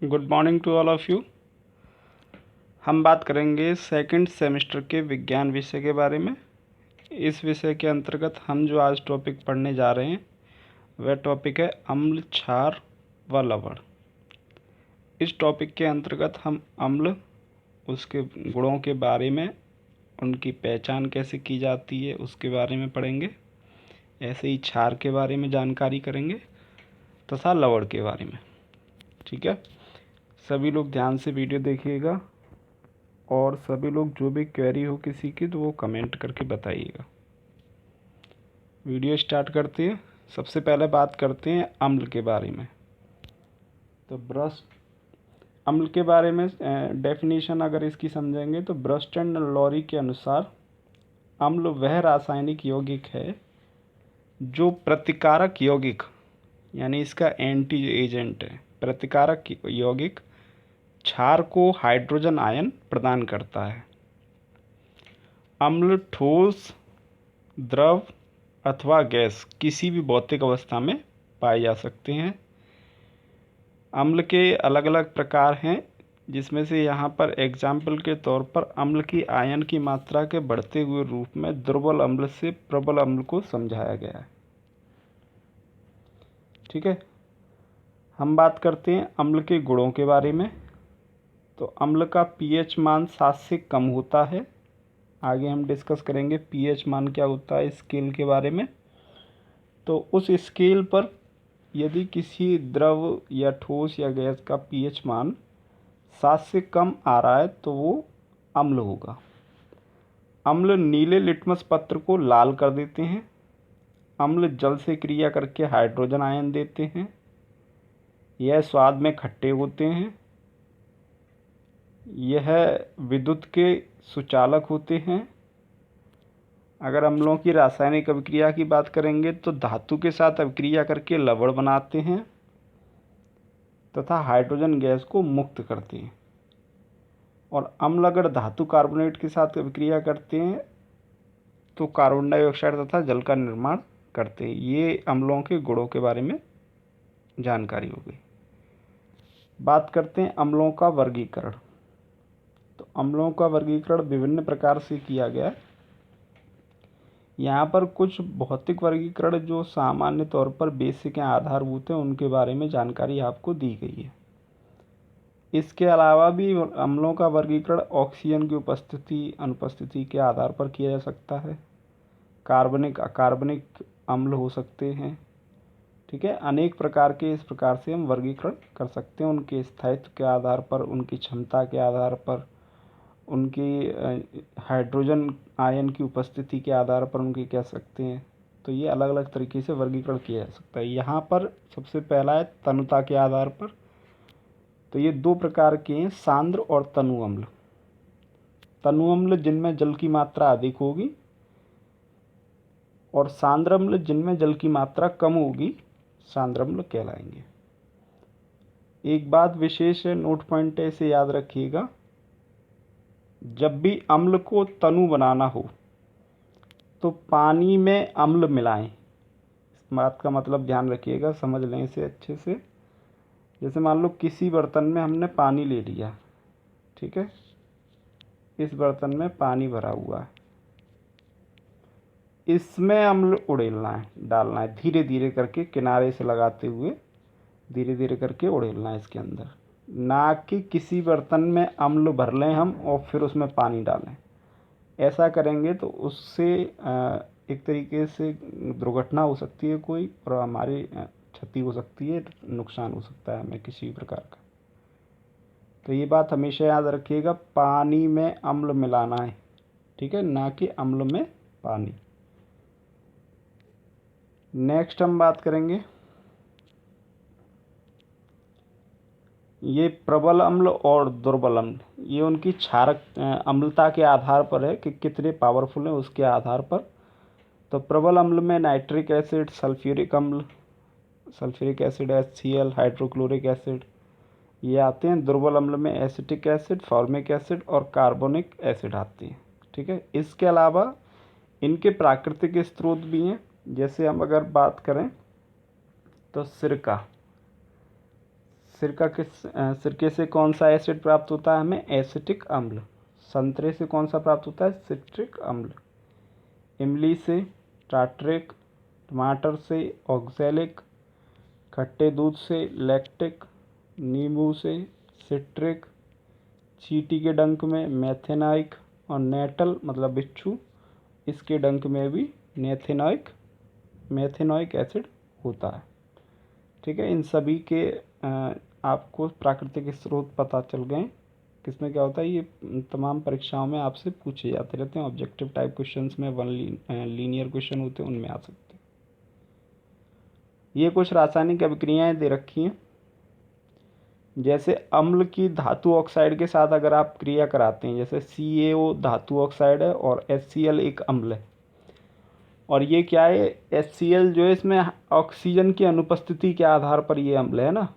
Good morning to all of you. हम बात करेंगे सेकंड सेमेस्टर के विज्ञान विषय के बारे में। इस विषय के अंतर्गत हम जो आज टॉपिक पढ़ने जा रहे हैं वह टॉपिक है अम्ल, क्षार व लवण। इस टॉपिक के अंतर्गत हम अम्ल, उसके गुणों के बारे में, उनकी पहचान कैसे की जाती है उसके बारे में पढ़ेंगे। ऐसे ही क्षार के बारे में जानकारी करेंगे तथा लवण के बारे में। ठीक है, सभी लोग ध्यान से वीडियो देखिएगा और सभी लोग जो भी क्वेरी हो किसी की तो वो कमेंट करके बताइएगा। वीडियो स्टार्ट करते हैं। सबसे पहले बात करते हैं अम्ल के बारे में। तो अम्ल के बारे में डेफिनेशन अगर इसकी समझेंगे तो ब्रस्ट एंड लॉरी के अनुसार अम्ल वह रासायनिक यौगिक है जो प्रतिकारक यौगिक, यानी इसका एंटी एजेंट है। प्रतिकारक यौगिक क्षार को हाइड्रोजन आयन प्रदान करता है। अम्ल ठोस, द्रव अथवा गैस किसी भी भौतिक अवस्था में पाए जा सकते हैं। अम्ल के अलग अलग प्रकार हैं, जिसमें से यहाँ पर एग्जाम्पल के तौर पर अम्ल की आयन की मात्रा के बढ़ते हुए रूप में दुर्बल अम्ल से प्रबल अम्ल को समझाया गया है। ठीक है, हम बात करते हैं अम्ल के गुणों के बारे में। तो अम्ल का पीएच मान 7 से कम होता है। आगे हम डिस्कस करेंगे पीएच मान क्या होता है स्केल के बारे में। तो उस स्केल पर यदि किसी द्रव या ठोस या गैस का पीएच मान 7 से कम आ रहा है तो वो अम्ल होगा। अम्ल नीले लिटमस पत्र को लाल कर देते हैं। अम्ल जल से क्रिया करके हाइड्रोजन आयन देते हैं। यह स्वाद में खट्टे होते हैं। यह विद्युत के सुचालक होते हैं। अगर अम्लों की रासायनिक अभिक्रिया की बात करेंगे तो धातु के साथ अभिक्रिया करके लवण बनाते हैं तथा हाइड्रोजन गैस को मुक्त करते हैं। और अम्ल अगर धातु कार्बोनेट के साथ अभिक्रिया करते हैं तो कार्बन डाइऑक्साइड तथा जल का निर्माण करते हैं। ये अम्लों के गुणों के बारे में जानकारी हो गई। बात करते हैं अम्लों का वर्गीकरण। तो अम्लों का वर्गीकरण विभिन्न प्रकार से किया गया है। यहाँ पर कुछ भौतिक वर्गीकरण जो सामान्य तौर पर बेसिक या आधारभूत हैं उनके बारे में जानकारी आपको दी गई है। इसके अलावा भी अम्लों का वर्गीकरण ऑक्सीजन की उपस्थिति अनुपस्थिति के आधार पर किया जा सकता है। कार्बनिक अकार्बनिक अम्ल हो सकते हैं। ठीक है, अनेक प्रकार के इस प्रकार से हम वर्गीकरण कर सकते हैं। उनके स्थायित्व के आधार पर, उनकी क्षमता के आधार पर, उनकी हाइड्रोजन आयन की उपस्थिति के आधार पर उनकी कह सकते हैं। तो ये अलग अलग तरीके से वर्गीकरण किया जा सकता है। यहाँ पर सबसे पहला है तनुता के आधार पर। तो ये दो प्रकार के हैं, सांद्र और तनु अम्ल। तनु अम्ल जिनमें जल की मात्रा अधिक होगी और सांद्र अम्ल जिनमें जल की मात्रा कम होगी सांद्र अम्ल कहलाएंगे। एक बात विशेष नोट पॉइंट ऐसे याद रखिएगा, जब भी अम्ल को तनु बनाना हो तो पानी में अम्ल मिलाएं। इस बात का मतलब ध्यान रखिएगा, समझ लें इसे अच्छे से। जैसे मान लो किसी बर्तन में हमने पानी ले लिया, ठीक है, इस बर्तन में पानी भरा हुआ है, इसमें अम्ल उड़ेलना है, डालना है धीरे धीरे करके, किनारे से लगाते हुए धीरे धीरे करके उड़ेलना है इसके अंदर। ना कि किसी बर्तन में अम्ल भर लें हम और फिर उसमें पानी डालें। ऐसा करेंगे तो उससे एक तरीके से दुर्घटना हो सकती है कोई, और हमारी क्षति हो सकती है, नुकसान हो सकता है हमें किसी भी प्रकार का। तो ये बात हमेशा याद रखिएगा, पानी में अम्ल मिलाना है, ठीक है, ना कि अम्ल में पानी। नेक्स्ट हम बात करेंगे, ये प्रबल अम्ल और दुर्बल अम्ल, ये उनकी क्षारक अम्लता के आधार पर है कि कितने पावरफुल हैं उसके आधार पर। तो प्रबल अम्ल में नाइट्रिक एसिड, सल्फ्यूरिक अम्ल, sulphuric acid HCl, hydrochloric acid ये आते हैं। दुर्बल अम्ल में एसिटिक एसिड, फॉर्मिक एसिड और कार्बोनिक एसिड आते हैं। ठीक है, इसके अलावा इनके प्राकृतिक स्रोत भी हैं। जैसे हम अगर बात करें तो सिरका सिरके से कौन सा एसिड प्राप्त होता है हमें? एसिटिक अम्ल। संतरे से कौन सा प्राप्त होता है? सिट्रिक अम्ल। इमली से टार्ट्रिक, टमाटर से ऑक्सैलिक, खट्टे दूध से लैक्टिक, नींबू से सिट्रिक, चींटी के डंक में मेथेनाइक और नेटल मतलब बिच्छू, इसके डंक में भी मेथेनोइक एसिड होता है। ठीक है, इन सभी के आपको प्राकृतिक स्रोत पता चल गए। किसमें क्या होता है, ये तमाम परीक्षाओं में आपसे पूछे जाते रहते हैं। ऑब्जेक्टिव टाइप क्वेश्चंस में लीनियर क्वेश्चन होते हैं, उनमें आ सकते हैं। ये कुछ रासायनिक अभिक्रियाएं दे रखी हैं। जैसे अम्ल की धातु ऑक्साइड के साथ अगर आप क्रिया कराते हैं, जैसे CaO धातु ऑक्साइड है और HCl एक अम्ल है, और ये क्या है, HCl जो है इसमें ऑक्सीजन की अनुपस्थिति के आधार पर ये अम्ल है ना,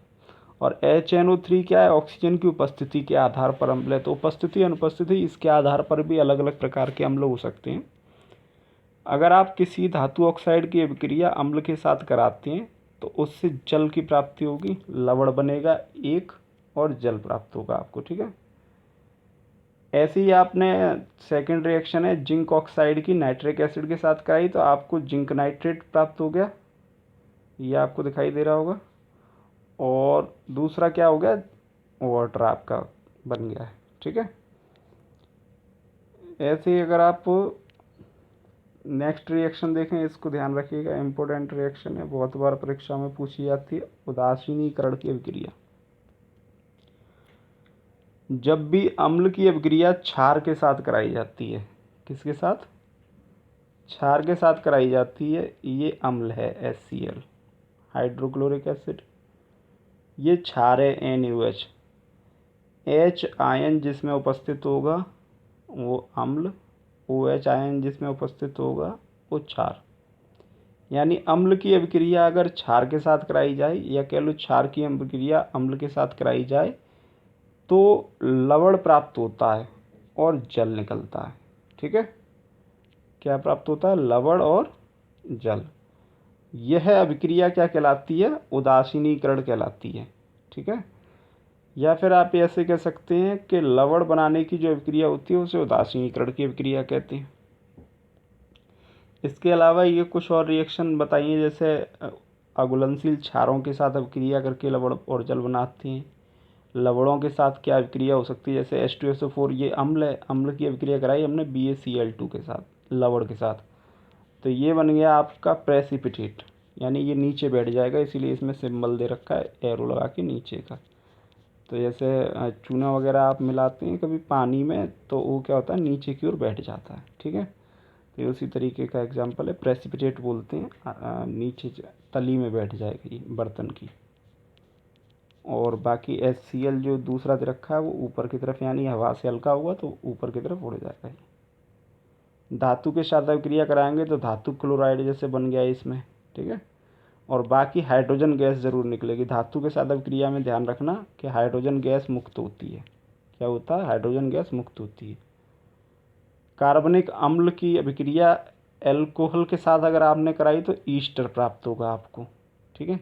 और HNO3 क्या है, ऑक्सीजन की उपस्थिति के आधार पर अम्ल है। तो उपस्थिति अनुपस्थिति इसके आधार पर भी अलग अलग प्रकार के अम्ल हो सकते हैं। अगर आप किसी धातु ऑक्साइड की अभिक्रिया अम्ल के साथ कराते हैं तो उससे जल की प्राप्ति होगी, लवण बनेगा एक और जल प्राप्त होगा आपको। ठीक है, ऐसे ही आपने सेकंड रिएक्शन है जिंक ऑक्साइड की नाइट्रिक एसिड के साथ कराई तो आपको जिंक नाइट्रेट प्राप्त हो गया, ये आपको दिखाई दे रहा होगा। और दूसरा क्या हो गया, वाटर आपका बन गया है। ठीक है, ऐसे ही अगर आप नेक्स्ट रिएक्शन देखें, इसको ध्यान रखिएगा, इम्पोर्टेंट रिएक्शन है, बहुत बार परीक्षा में पूछी जाती है, उदासीनीकरण की अभिक्रिया। जब भी अम्ल की अभिक्रिया क्षार के साथ कराई जाती है, किसके साथ? क्षार के साथ कराई जाती है, ये अम्ल है HCl हाइड्रोक्लोरिक एसिड, ये क्षार है NaOH। H आयन जिसमें उपस्थित होगा वो अम्ल, OH आयन जिसमें उपस्थित होगा वो क्षार। यानी अम्ल की अभिक्रिया अगर क्षार के साथ कराई जाए, या कह लो क्षार की अभिक्रिया अम्ल के साथ कराई जाए तो लवण प्राप्त होता है और जल निकलता है। ठीक है, क्या प्राप्त होता है? लवण और जल। यह अभिक्रिया क्या कहलाती है? उदासीनीकरण कहलाती है। ठीक है, या फिर आप ऐसे कह सकते हैं कि लवण बनाने की जो अभिक्रिया होती है उसे उदासीनीकरण की अभिक्रिया कहते हैं। इसके अलावा ये कुछ और रिएक्शन बताइए, जैसे अघुलनशील क्षारों के साथ अभिक्रिया करके लवण और जल बनाते हैं। लवणों के साथ क्या अभिक्रिया हो सकती है, जैसे H2SO4 ये अम्ल है, अम्ल की अभिक्रिया कराई हमने BaCl2 के साथ, लवण के साथ, तो ये बन गया आपका प्रेसिपिटेट, यानी ये नीचे बैठ जाएगा, इसीलिए इसमें सिंबल दे रखा है एरो लगा के नीचे का। तो जैसे चूना वगैरह आप मिलाते हैं कभी पानी में तो वो क्या होता है, नीचे की ओर बैठ जाता है। ठीक है, तो ये उसी तरीके का एग्जांपल है, प्रेसिपिटेट बोलते हैं, नीचे तली में बैठ जाएगा ये बर्तन की। और बाकी HCl जो दूसरा दे रखा है वो ऊपर की तरफ, यानी हवा से हल्का हुआ तो ऊपर की तरफ उड़ जाएगा। धातु के साथ अभिक्रिया कराएंगे तो धातु क्लोराइड जैसे बन गया इसमें। ठीक है, और बाकी हाइड्रोजन गैस ज़रूर निकलेगी। धातु के साथ अभिक्रिया में ध्यान रखना कि हाइड्रोजन गैस मुक्त होती है। क्या होता है? हाइड्रोजन गैस मुक्त होती है। कार्बनिक अम्ल की अभिक्रिया एल्कोहल के साथ अगर आपने कराई तो ईस्टर प्राप्त होगा आपको। ठीक है,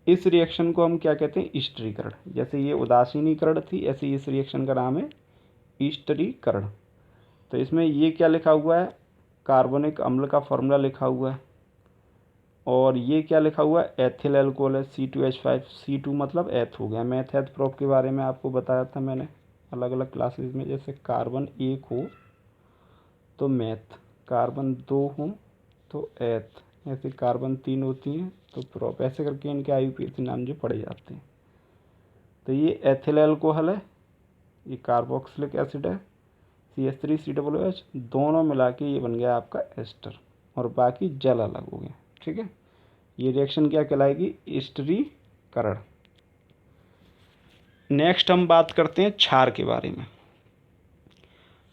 इस रिएक्शन को हम क्या कहते हैं? ईस्टरीकरण। जैसे ये उदासीनीकरण थी, ऐसे इस रिएक्शन का नाम है ईस्टरीकरण। तो इसमें ये क्या लिखा हुआ है? कार्बनिक अम्ल का फॉर्मूला लिखा हुआ है, और ये क्या लिखा हुआ है? एथिल एल्कोहल है C2H5। C2 मतलब एथ हो गया। मैथ एथ प्रोप के बारे में आपको बताया था मैंने अलग अलग क्लासेस में। जैसे कार्बन 1 हो तो मैथ, कार्बन 2 हो तो एथ, ऐसे कार्बन 3 होती हैं तो प्रोप, ऐसे करके इनके IUPAC नाम जो पढ़े जाते हैं। तो ये एथिल एल्कोहल है, ये कार्बोक्सिलिक एसिड है, CH3COOH, दोनों मिला के ये बन गया आपका एस्टर, और बाकी जल अलग हो गया। ठीक है, ये रिएक्शन क्या कहलाएगी? ईस्टरीकरण। नेक्स्ट हम बात करते हैं क्षार के बारे में।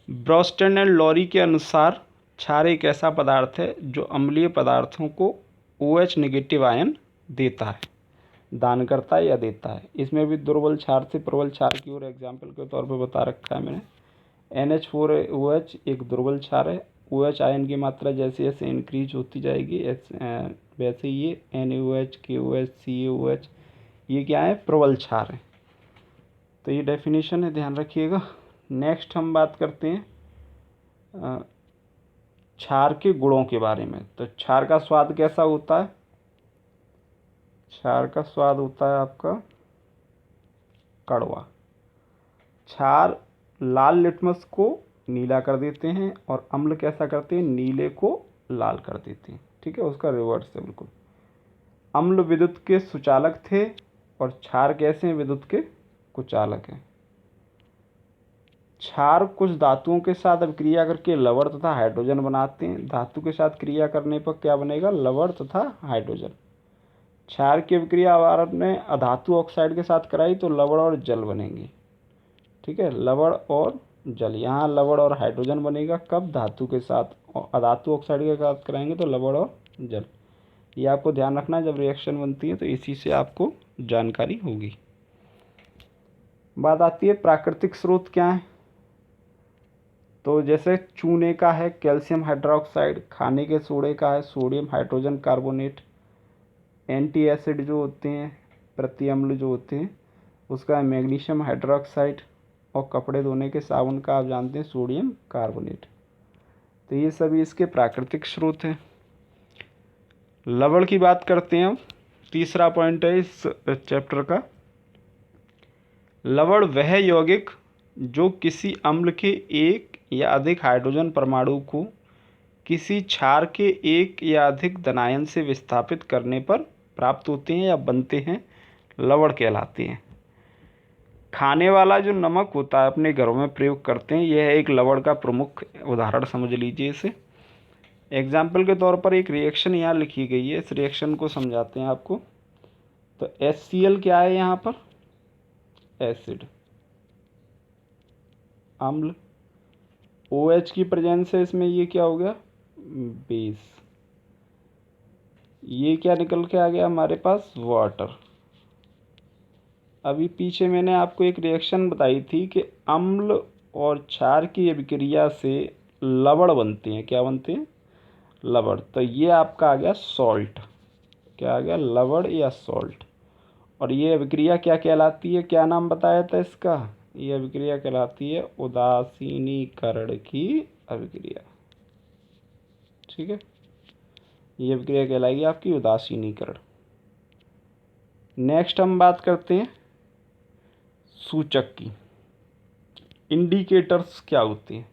ब्रोस्टन एंड लॉरी के अनुसार क्षार एक ऐसा पदार्थ है जो अम्लीय पदार्थों को OH नेगेटिव आयन देता है, दान करता है या देता है। इसमें भी दुर्बल क्षार से प्रबल क्षार की ओर एग्जाम्पल के तौर पर बता रखा है मैंने। NH4OH एक दुर्बल क्षार है। OH आयन की मात्रा जैसे जैसे इंक्रीज होती जाएगी वैसे ये NaOH, KOH, CaOH ये क्या है? प्रबल क्षार है। तो ये डेफिनेशन है, ध्यान रखिएगा। नेक्स्ट हम बात करते हैं क्षार के गुणों के बारे में। तो क्षार का स्वाद कैसा होता है? क्षार का स्वाद होता है आपका कड़वा। क्षार लाल लिटमस को नीला कर देते हैं और अम्ल कैसा करते हैं? नीले को लाल कर देते हैं। ठीक है, उसका रिवर्स है बिल्कुल। अम्ल विद्युत के सुचालक थे और क्षार कैसे हैं? विद्युत के कुचालक हैं। क्षार कुछ धातुओं के साथ अभिक्रिया करके लवण तथा हाइड्रोजन बनाते हैं। धातु के साथ क्रिया करने पर क्या बनेगा? लवण तथा हाइड्रोजन। क्षार की अभिक्रिया अगर आपने अधातु ऑक्साइड के साथ कराई तो लवण और जल बनेंगे। ठीक है, लवण और जल। यहाँ लवण और हाइड्रोजन बनेगा कब? धातु के साथ। और अधातु ऑक्साइड के साथ कराएंगे तो लवण और जल। ये आपको ध्यान रखना है, जब रिएक्शन बनती है तो इसी से आपको जानकारी होगी। बात आती है प्राकृतिक स्रोत क्या है। तो जैसे चूने का है कैल्शियम हाइड्रोक्साइड, खाने के सोडे का है sodium hydrogen carbonate, anti acid जो होते हैं, प्रति अम्ल जो होते हैं, उसका है मैग्नीशियम हाइड्रोक्साइड, और कपड़े धोने के साबुन का आप जानते हैं सोडियम कार्बोनेट। तो ये सभी इसके प्राकृतिक स्रोत हैं। लवण की बात करते हैं अब। तीसरा पॉइंट है इस चैप्टर का। लवण वह यौगिक जो किसी अम्ल के एक या अधिक हाइड्रोजन परमाणु को किसी क्षार के एक या अधिक धनायन से विस्थापित करने पर प्राप्त होते हैं या बनते हैं, लवण कहलाते हैं। खाने वाला जो नमक होता है अपने घरों में प्रयोग करते हैं, यह एक लवण का प्रमुख उदाहरण समझ लीजिए इसे। एग्जाम्पल के तौर पर एक रिएक्शन यहाँ लिखी गई है, इस रिएक्शन को समझाते हैं आपको। तो HCl क्या है यहाँ पर? एसिड, अम्ल। OH की प्रेजेंस है इसमें, ये क्या हो गया? बेस। ये क्या निकल के आ गया हमारे पास? वाटर। अभी पीछे मैंने आपको एक रिएक्शन बताई थी कि अम्ल और क्षार की अभिक्रिया से लवण बनते हैं। क्या बनते हैं? लवण। तो ये आपका आ गया सॉल्ट। क्या आ गया? लवण या सॉल्ट। और ये अभिक्रिया क्या कहलाती है? क्या नाम बताया था इसका? ये अभिक्रिया कहलाती है उदासीनीकरण की अभिक्रिया। ठीक है, ये अभिक्रिया कहलाएगी आपकी उदासीनीकरण। नेक्स्ट हम बात करते हैं सूचक की। इंडिकेटर्स क्या होते हैं?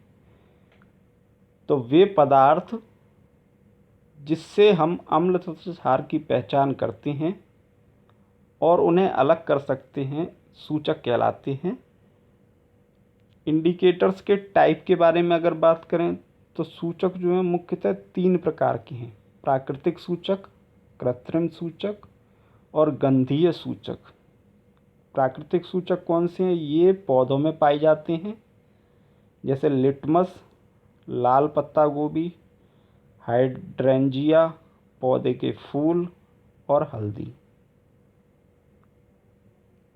तो वे पदार्थ जिससे हम अम्ल तथा क्षार की पहचान करते हैं और उन्हें अलग कर सकते हैं, सूचक कहलाते हैं। इंडिकेटर्स के टाइप के बारे में अगर बात करें तो सूचक जो है मुख्यतः 3 प्रकार के हैं: प्राकृतिक सूचक, कृत्रिम सूचक और गंधीय सूचक। प्राकृतिक सूचक कौन से हैं? ये पौधों में पाए जाते हैं, जैसे लिटमस, लाल पत्ता गोभी, हाइड्रेंजिया पौधे के फूल और हल्दी।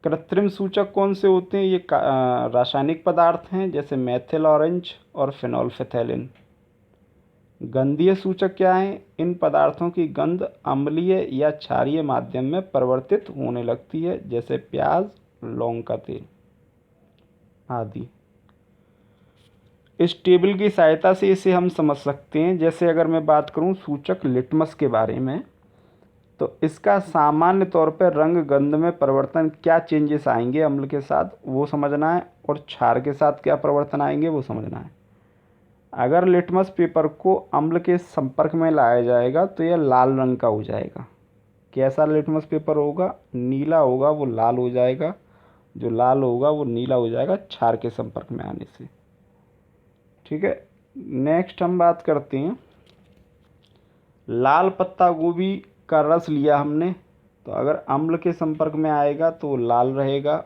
कृत्रिम सूचक कौन से होते हैं? ये रासायनिक पदार्थ हैं, जैसे मेथिल ऑरेंज और फिनोल्फिथैलिन। गंधीय सूचक क्या है? इन पदार्थों की गंध अम्लीय या क्षारीय माध्यम में परिवर्तित होने लगती है, जैसे प्याज, लौंग का तेल आदि। इस टेबल की सहायता से इसे हम समझ सकते हैं। जैसे अगर मैं बात करूं सूचक लिटमस के बारे में, तो इसका सामान्य तौर पर रंग गंध में परिवर्तन, क्या चेंजेस आएंगे अम्ल के साथ वो समझना है, और क्षार के साथ क्या परिवर्तन आएंगे वो समझना है। अगर लिटमस पेपर को अम्ल के संपर्क में लाया जाएगा तो यह लाल रंग का हो जाएगा। कैसा लिटमस पेपर होगा? नीला होगा, वो लाल हो जाएगा। जो लाल होगा वो नीला हो जाएगा क्षार के संपर्क में आने से। ठीक है, नेक्स्ट हम बात करते हैं लाल पत्ता गोभी का रस लिया हमने, तो अगर अम्ल के संपर्क में आएगा तो लाल रहेगा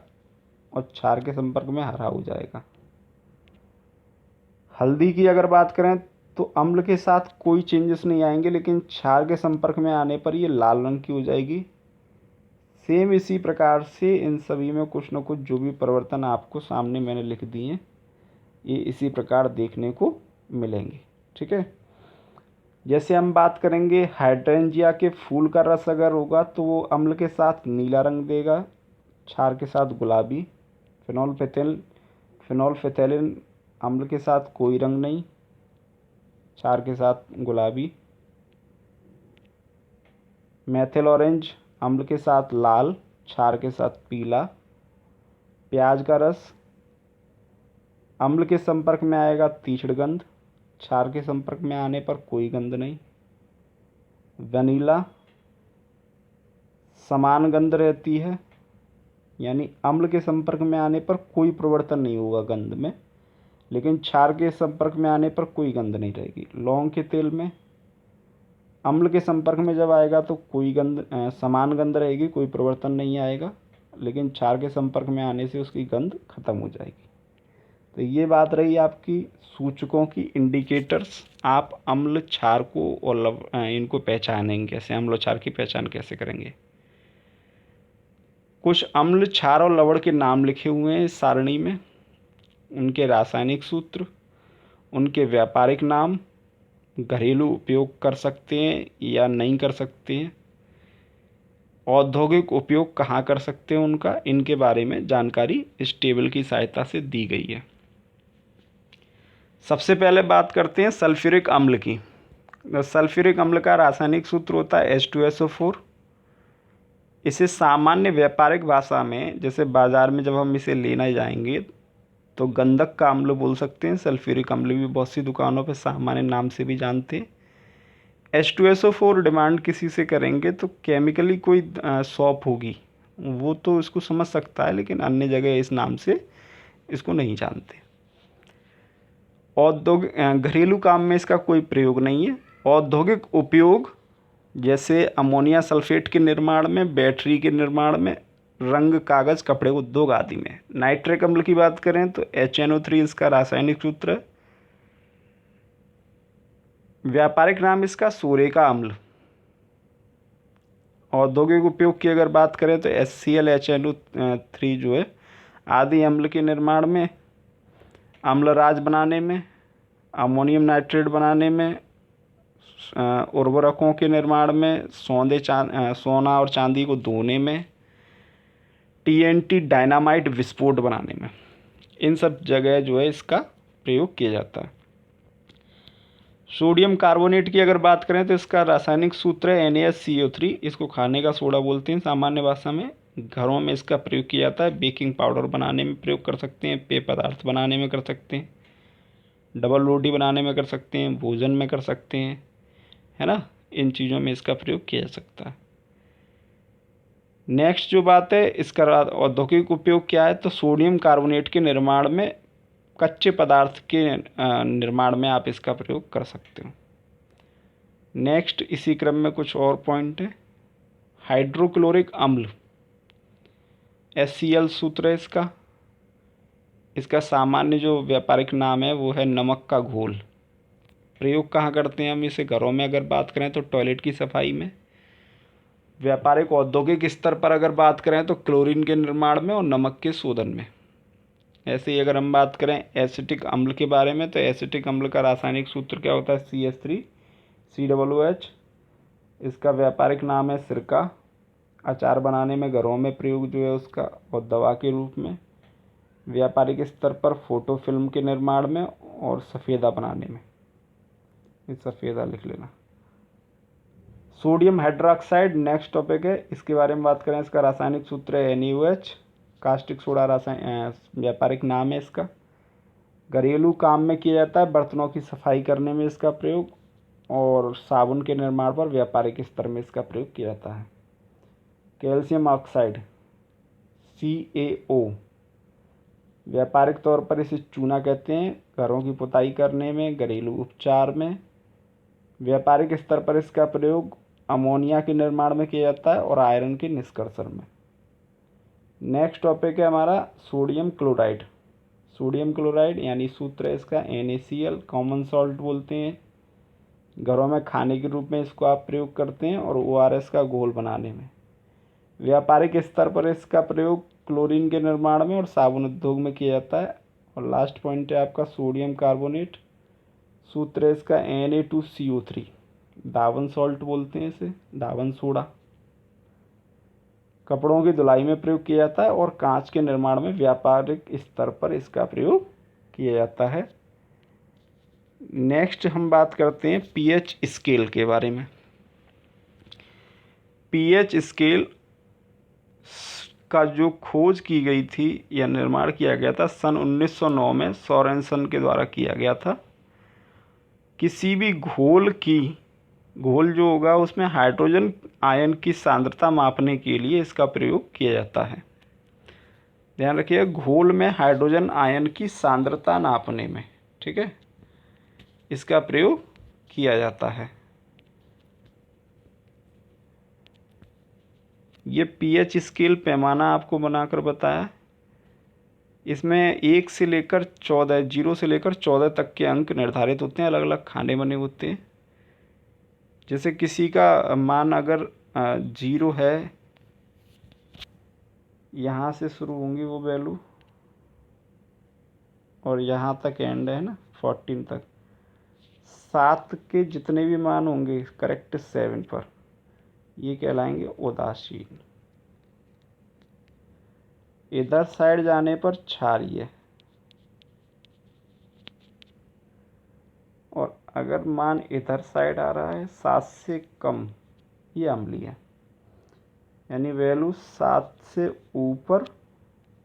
और क्षार के संपर्क में हरा हो जाएगा। हल्दी की अगर बात करें तो अम्ल के साथ कोई चेंजेस नहीं आएंगे, लेकिन क्षार के संपर्क में आने पर ये लाल रंग की हो जाएगी। सेम इसी प्रकार से इन सभी में कुछ न कुछ जो भी परिवर्तन आपको सामने मैंने लिख दिए हैं, ये इसी प्रकार देखने को मिलेंगे। ठीक है, जैसे हम बात करेंगे हाइड्रेंजिया के फूल का रस अगर होगा तो वो अम्ल के साथ नीला रंग देगा, क्षार के साथ गुलाबी। फिनोल्फेथैलिन अम्ल के साथ कोई रंग नहीं, क्षार के साथ गुलाबी। मेथिल ऑरेंज अम्ल के साथ लाल, क्षार के साथ पीला। प्याज का रस अम्ल के संपर्क में आएगा तीक्ष्ण गंध, क्षार के संपर्क में आने पर कोई गंध नहीं। वनीला समान गंध रहती है, यानी अम्ल के संपर्क में आने पर कोई परिवर्तन नहीं होगा गंध में, लेकिन क्षार के संपर्क में आने पर कोई गंध नहीं रहेगी। लौंग के तेल में अम्ल के संपर्क में जब आएगा तो कोई गंध समान गंध रहेगी, कोई परिवर्तन नहीं आएगा, लेकिन क्षार के संपर्क में आने से उसकी गंध खत्म हो जाएगी। तो ये बात रही आपकी सूचकों की, इंडिकेटर्स। आप अम्ल क्षार को और इनको पहचानेंगे कैसे, अम्ल क्षार की पहचान कैसे करेंगे। कुछ अम्ल क्षार और लवण के नाम लिखे हुए हैं इस सारणी में, उनके रासायनिक सूत्र, उनके व्यापारिक नाम, घरेलू उपयोग कर सकते हैं या नहीं कर सकते हैं, औद्योगिक उपयोग कहाँ कर सकते हैं उनका, इनके बारे में जानकारी इस टेबल की सहायता से दी गई है। सबसे पहले बात करते हैं सल्फ्यूरिक अम्ल की। सल्फ्यूरिक अम्ल का रासायनिक सूत्र होता है H2SO4। इसे सामान्य व्यापारिक भाषा में, जैसे बाजार में जब हम इसे लेना जाएंगे तो गंधक का अम्ल बोल सकते हैं। सल्फ्यूरिक अम्ल भी बहुत सी दुकानों पर सामान्य नाम से भी जानते हैं। H2SO4 डिमांड किसी से करेंगे तो केमिकली कोई शॉप होगी वो तो इसको समझ सकता है, लेकिन अन्य जगह इस नाम से इसको नहीं जानते। औद्योगिक घरेलू काम में इसका कोई प्रयोग नहीं है। औद्योगिक उपयोग जैसे अमोनिया सल्फेट के निर्माण में, बैटरी के निर्माण में, रंग, कागज, कपड़े उद्योग आदि में। नाइट्रिक अम्ल की बात करें तो HNO3 इसका रासायनिक सूत्र है। व्यापारिक नाम इसका सोरेका अम्ल। औद्योगिक उपयोग की अगर बात करें तो HCl HNO3 जो है आदि अम्ल के निर्माण में, अम्लराज बनाने में, अमोनियम नाइट्रेट बनाने में, उर्वरकों के निर्माण में, सोना और चांदी को धोने में, TNT डायनामाइट विस्फोट बनाने में, इन सब जगह जो है इसका प्रयोग किया जाता है। सोडियम कार्बोनेट की अगर बात करें तो इसका रासायनिक सूत्र है NaSCO3। इसको खाने का सोडा बोलते हैं सामान्य भाषा में। घरों में इसका प्रयोग किया जाता है, बेकिंग पाउडर बनाने में प्रयोग कर सकते हैं, पेय पदार्थ बनाने में कर सकते हैं, डबल रोटी बनाने में कर सकते हैं, भोजन में कर सकते हैं, है ना, इन चीज़ों में इसका प्रयोग किया जा सकता है। नेक्स्ट जो बात है, इसका औद्योगिक उपयोग क्या है, तो सोडियम कार्बोनेट के निर्माण में, कच्चे पदार्थ के निर्माण में आप इसका प्रयोग कर सकते हो। नेक्स्ट इसी क्रम में कुछ और पॉइंट है। हाइड्रोक्लोरिक अम्ल HCl सूत्र है इसका। इसका सामान्य जो व्यापारिक नाम है वो है नमक का घोल। प्रयोग कहाँ करते हैं हम इसे, घरों में अगर बात करें तो टॉयलेट की सफाई में। व्यापारिक औद्योगिक स्तर पर अगर बात करें तो क्लोरीन के निर्माण में और नमक के शोधन में। ऐसे ही अगर हम बात करें एसिटिक अम्ल के बारे में तो एसिटिक अम्ल का रासायनिक सूत्र क्या होता है, CH3COOH। इसका व्यापारिक नाम है सिरका। अचार बनाने में, घरों में प्रयोग जो है उसका, और दवा के रूप में। व्यापारिक स्तर पर फोटो फिल्म के निर्माण में और सफ़ेदा बनाने में। ये सफ़ेदा लिख लेना। सोडियम हाइड्रोक्साइड नेक्स्ट टॉपिक है, इसके बारे में बात करें। इसका रासायनिक सूत्र है NaOH। कास्टिक सोडा व्यापारिक नाम है इसका। घरेलू काम में किया जाता है, बर्तनों की सफाई करने में इसका प्रयोग, और साबुन के निर्माण पर व्यापारिक स्तर में इसका प्रयोग किया जाता है। कैल्शियम ऑक्साइड CaO, व्यापारिक तौर पर इसे चूना कहते हैं। घरों की पुताई करने में, घरेलू उपचार में। व्यापारिक स्तर पर इसका प्रयोग अमोनिया के निर्माण में किया जाता है और आयरन के निष्कर्षण में। नेक्स्ट टॉपिक है हमारा सोडियम क्लोराइड। सोडियम क्लोराइड यानी सूत्र है इसका NaCl, कॉमन सॉल्ट बोलते हैं। घरों में खाने के रूप में इसको आप प्रयोग करते हैं और ORS का घोल बनाने में। व्यापारिक स्तर पर इसका प्रयोग क्लोरीन के निर्माण में और साबुन उद्योग में किया जाता है। और लास्ट पॉइंट है आपका सोडियम कार्बोनेट। सूत्र है इसका Na2CO3, दावन सॉल्ट बोलते हैं इसे, दावन सोडा। कपड़ों की धुलाई में प्रयोग किया जाता है और कांच के निर्माण में व्यापारिक स्तर पर इसका प्रयोग किया जाता है। नेक्स्ट हम बात करते हैं पीएच स्केल के बारे में। पीएच स्केल का जो खोज की गई थी या निर्माण किया गया था सन 1909 में सोरेनसन के द्वारा किया गया था। किसी भी घोल जो होगा उसमें हाइड्रोजन आयन की सांद्रता मापने के लिए इसका प्रयोग किया जाता है। ध्यान रखिए, घोल में हाइड्रोजन आयन की सांद्रता नापने में, ठीक है, इसका प्रयोग किया जाता है। ये पीएच स्केल पैमाना आपको बनाकर बताया। इसमें 1 से लेकर 14, 0 से लेकर 14 तक के अंक निर्धारित होते हैं, अलग अलग खाने बने होते हैं। जैसे किसी का मान अगर 0 है, यहाँ से शुरू होंगी वो वैल्यू और यहाँ तक एंड है ना 14 तक, 7 के जितने भी मान होंगे करेक्ट 7 पर, ये कहलाएंगे उदासीन। इधर साइड जाने पर क्षारीय, और अगर मान इधर साइड आ रहा है 7 से कम, ये अम्लीय है। यानी वैल्यू 7 से ऊपर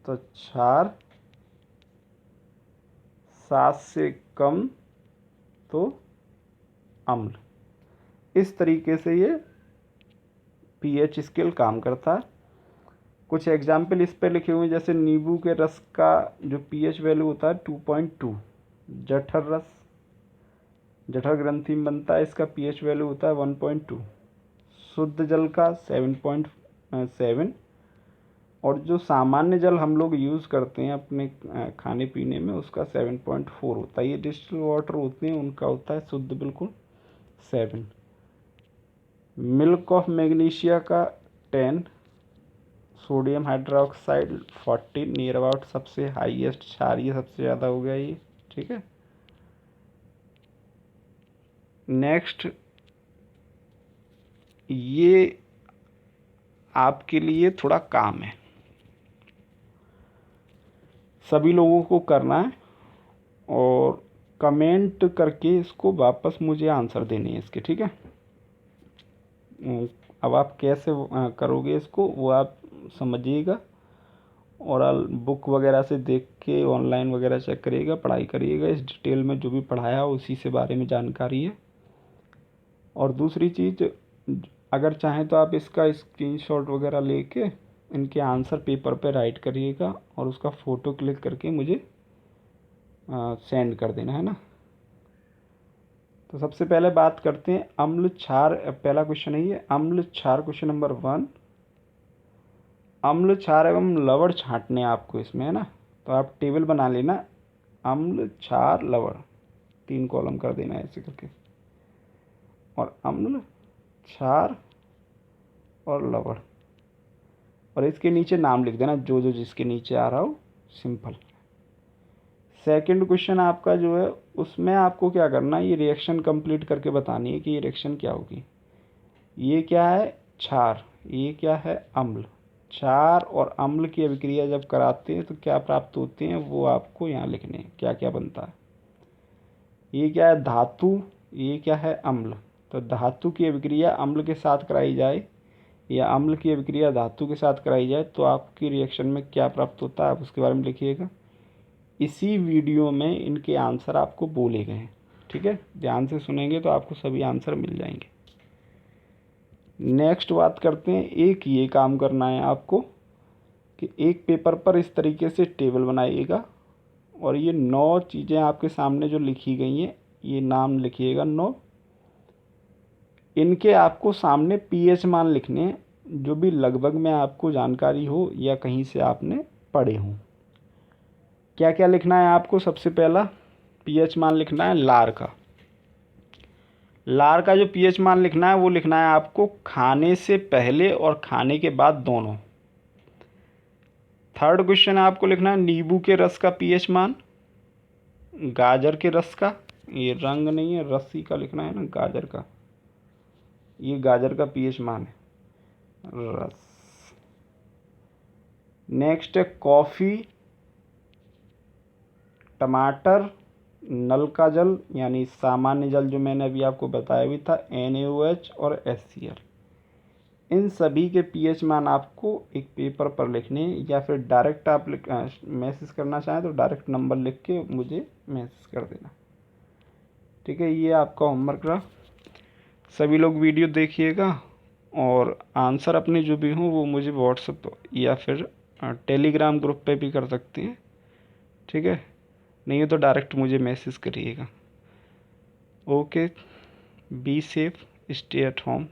तो क्षार, 7 से कम तो अम्ल। इस तरीके से ये पीएच स्केल काम करता है। कुछ एग्जाम्पल इस पे लिखे हुए हैं, जैसे नींबू के रस का जो पीएच वैल्यू होता है 2.2, जठर रस, जठर ग्रंथि में बनता है, इसका पीएच वैल्यू होता है 1.2, शुद्ध जल का 7.7, और जो सामान्य जल हम लोग यूज़ करते हैं अपने खाने पीने में उसका 7.4 होता है। ये डिस्टिल वाटर होते हैं उनका होता है शुद्ध बिल्कुल 7। मिल्क ऑफ मैग्नीशिया का 10, सोडियम हाइड्रोक्साइड 40, नियर अबाउट सबसे हाईएस्ट, क्षारीय सबसे ज़्यादा हो गया ये, ठीक है। नेक्स्ट, ये आपके लिए थोड़ा काम है, सभी लोगों को करना है और कमेंट करके इसको वापस मुझे आंसर देने हैं इसके, ठीक है। अब आप कैसे करोगे इसको वो आप समझिएगा, और बुक वगैरह से देख के ऑनलाइन वगैरह चेक करिएगा, पढ़ाई करिएगा, इस डिटेल में जो भी पढ़ाया उसी से बारे में जानकारी है। और दूसरी चीज़, अगर चाहें तो आप इसका स्क्रीनशॉट वगैरह लेके इनके आंसर पेपर पे राइट करिएगा और उसका फ़ोटो क्लिक करके मुझे सेंड कर देना, है ना। तो सबसे पहले बात करते हैं अम्ल क्षार, पहला क्वेश्चन है ये अम्ल क्षार, क्वेश्चन नंबर 1। अम्ल क्षार एवं लवण छांटने आपको इसमें, है ना, तो आप टेबल बना लेना, अम्ल क्षार लवण 3 कॉलम कर देना ऐसे करके, और अम्ल क्षार और लवण, और इसके नीचे नाम लिख देना जो जो जिसके नीचे आ रहा हो, सिंपल। सेकंड क्वेश्चन आपका जो है उसमें आपको क्या करना है, ये रिएक्शन कंप्लीट करके बतानी है कि ये रिएक्शन क्या होगी। ये क्या है क्षार, ये क्या है अम्ल। क्षार और अम्ल की अभिक्रिया जब कराते हैं तो क्या प्राप्त होते हैं वो आपको यहाँ लिखने हैं, क्या क्या बनता है। ये क्या है धातु, ये क्या है अम्ल। तो धातु की अभिक्रिया अम्ल के साथ कराई जाए या अम्ल की अभिक्रिया धातु के साथ कराई जाए तो आपकी रिएक्शन में क्या प्राप्त होता है आप उसके बारे में लिखिएगा। इसी वीडियो में इनके आंसर आपको बोले गए हैं, ठीक है, ध्यान से सुनेंगे तो आपको सभी आंसर मिल जाएंगे। नेक्स्ट बात करते हैं, एक ये काम करना है आपको कि एक पेपर पर इस तरीके से टेबल बनाइएगा और ये 9 चीज़ें आपके सामने जो लिखी गई हैं ये नाम लिखिएगा 9। इनके आपको सामने पीएच मान लिखने हैं, जो भी लगभग में आपको जानकारी हो या कहीं से आपने पढ़े हों। क्या क्या लिखना है आपको, सबसे पहला पीएच मान लिखना है लार का। लार का जो पीएच मान लिखना है वो लिखना है आपको खाने से पहले और खाने के बाद दोनों। थर्ड क्वेश्चन आपको लिखना है नींबू के रस का पीएच मान, गाजर के रस का, ये रंग नहीं है रसी का लिखना है ना, गाजर का, ये गाजर का पीएच मान है रस। नेक्स्ट है कॉफ़ी, टमाटर, नल का जल यानी सामान्य जल जो मैंने अभी आपको बताया भी था, NaOH और HCl। इन सभी के pH मान आपको एक पेपर पर लिखने, या फिर डायरेक्ट आप मैसेज करना चाहें तो डायरेक्ट नंबर लिख के मुझे मैसेज कर देना। ठीक है, ये आपका होमवर्क रहा। सभी लोग वीडियो देखिएगा और आंसर अपने जो भी हों वो मुझे व्हाट्सएप या फिर टेलीग्राम ग्रुप पे भी कर सकते हैं। ठीक है, नहीं हो तो डायरेक्ट मुझे मैसेज करिएगा। Okay, be safe, stay at home.